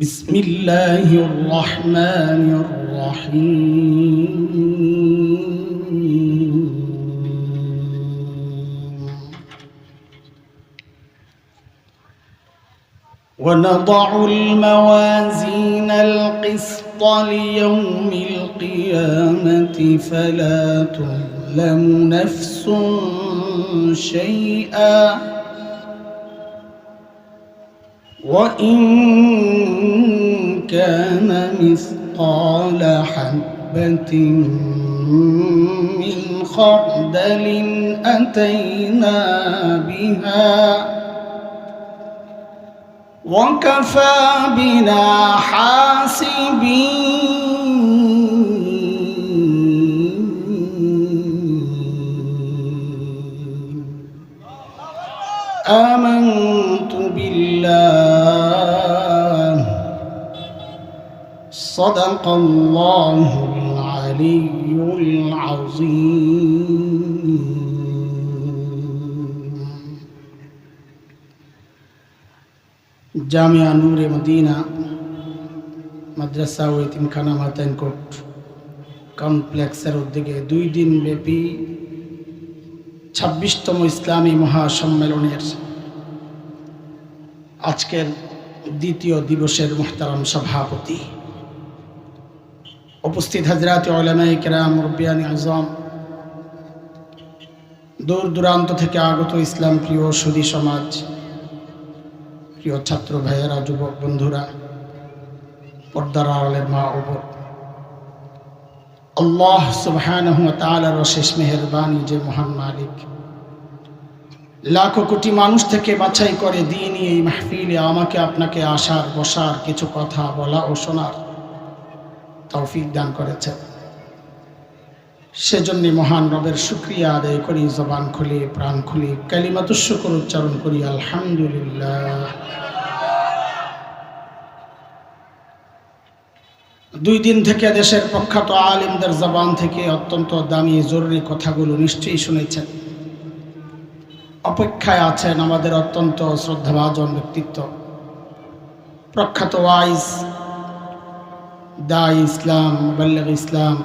بسم الله الرحمن الرحيم ونضع الموازين القسط ليوم القيامة فلا تظلم نفس شيئا وإن كان مثقال حبة من خردل أتينا بها وكفى بنا حاسبين آمنت بالله صدق الله العلي العظيم জামিয়া নূরে Medina মাদ্রাসা ও এতিমখানা মাতাইনকোট কমপ্লেক্সের উদ্যোগে 2 দিন ব্যাপী 26তম ইসলামী মহাসম্মেলনের আজকের দ্বিতীয় দিবসের মুহতারাম সভাপতি, উপস্থিত হযরত উলামায়ে কেরাম, মুরব্বিয়ানে আযম, দূর দূরান্ত থেকে আগত ইসলাম প্রিয় সুধী সমাজ, প্রিয় ছাত্র ভাইয়েরা, যুবক বন্ধুরা, পর্দার আড়ালের মা ও বোন, আল্লাহ সুবহানাহু ওয়া তাআলার অশেষ মেহেরবানি যে মহান মালিক লাখো কোটি মানুষ থেকে বাছাই করে দ্বীনি এই মাহফিলে আমাকে আপনাকে আসার বসার কিছু কথা বলা ও শোনার তৌফিক দান করেছেন। সেজন্য মহান রবের শুকরিয়া আদায় করি, জবান খুলে প্রাণ খুলে কালিমাতুশ শুকর উচ্চারণ করি, আলহামদুলিল্লাহ। 2 দিন থেকে দেশের প্রখ্যাত আলেমদের জবান থেকে অত্যন্ত দামি জরুরি কথাগুলো নিশ্চয়ই শুনেছেন। অপেক্ষায় আছেন আমাদের অত্যন্ত শ্রদ্ধাভাজন ব্যক্তিত্ব, প্রখ্যাত ওয়াইজ, দাঈ ইসলাম, মুবাল্লিগ ইসলাম,